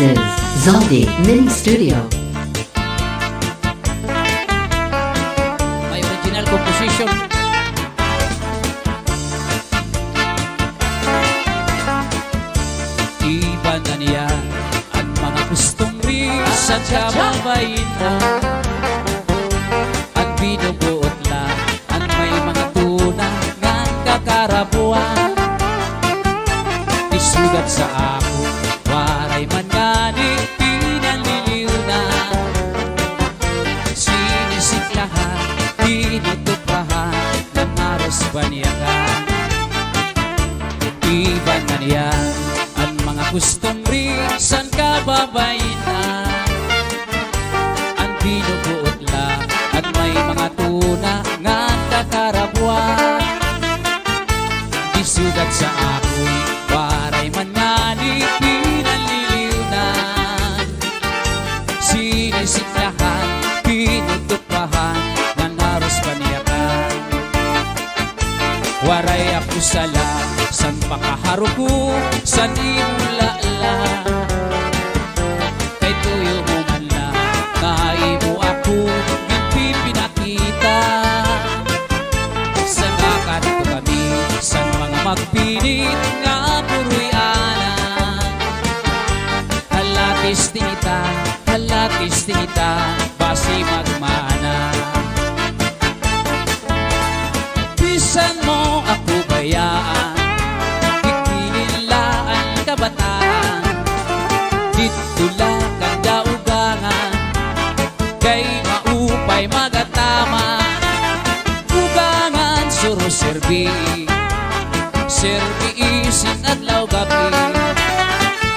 is Zaldi Mini Studio. May original composition. Iba na niya ang mga gustong risan kababayin na ang binubuot lang ang may mga tunang ng kakarabuan. Isugat sa ako waray man gani pinaliliw na sinisiklahan tinutupahan ng aros banyagan. Iba na niya ang mga gustong risan kababayin na ang binubuot lang at may mga tunang ng kakarabuan. Isugat sa ako'y waray man ngani pinaliliw na sinisiklahan pinutupahan ng aros paniyakan. Waray ako sala san pakaharuko san imulala kay tuyo mo man lang kaimo ako hindi pinakita sa nakanto kami san mga magpilit nga puroy anan. Halatis tingita basi magmana. Bisan mo ako bayaan ikinilaan kabataan dito lang ang daugangan kay maupay magatama ugangan suro serbi isin adlaw gabi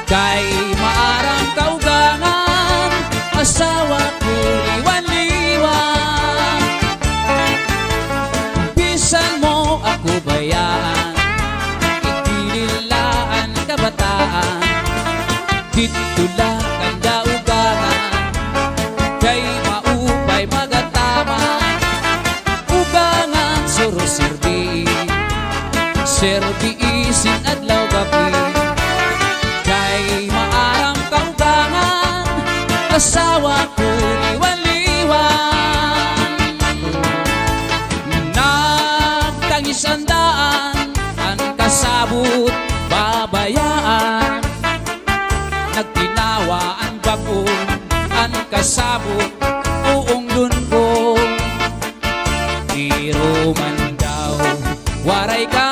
kay maarang kaugangan asawa ko liwan-liwan. Bisan mo ako bayaan ikinilaan kabataan dito lang ang daugangan kay maupay magatama ugangan suro serbi isin adlaw gabi kay maarang kaugangan asawa ko liwan-liwan. Nagtangis ang daan ang kasabot babayaan nagtinawa ang bagong ang kasabot uong lunbong pero man daw waray ka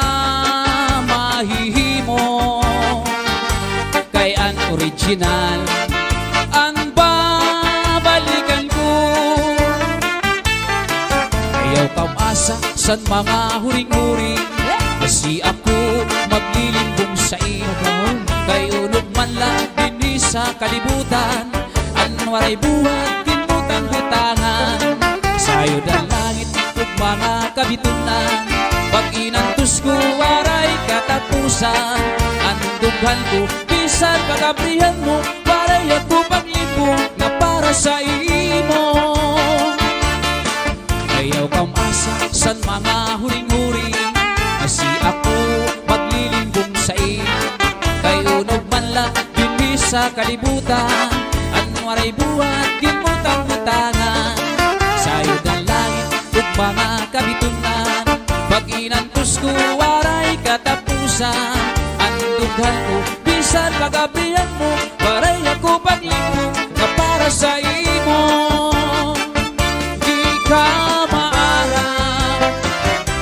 mahihimo kay ang original ang babalikan ko. Ayaw kamasa san mga huring-huring kasi ako maglilimbong sa iyo kay unog man lang din sa kalibutan ang waray buhat kinbutang-butangan sayo ng langit ug mga kabitunan pag inantos ko waray katapusan ang dughan ko bisan pagabrihan mo waray ako paglibong na para sa imo. Ayaw kamasa san mga huring-huring kasi ako maglilimbong sa iyo kay unog man lang din sa kalibutan ang waray buhat kinbutang-butangan sayo ng langit ug mga kabitunan pag inantos ko waray katapusan ang dughan ko bisan pagabrihan mo waray ako paglibong na para sa imo. Di ka maarang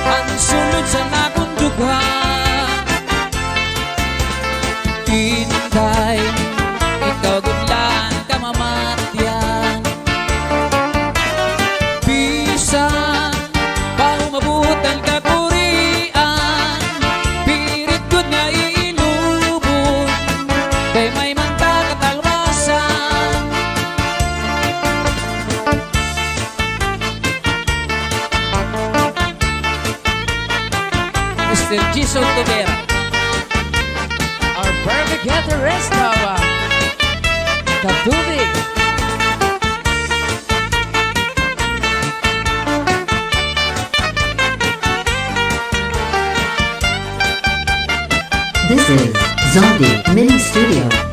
ang sunod sa nakong dughan Tinday ikaw gudlan ka mamatyan bisan mabutan ka kurian pirit gud nga iilubon kay may manta katalwasan. Mr. Jason Tobera our perfect guitarist Katubig. This is Zaldi Mini Studio.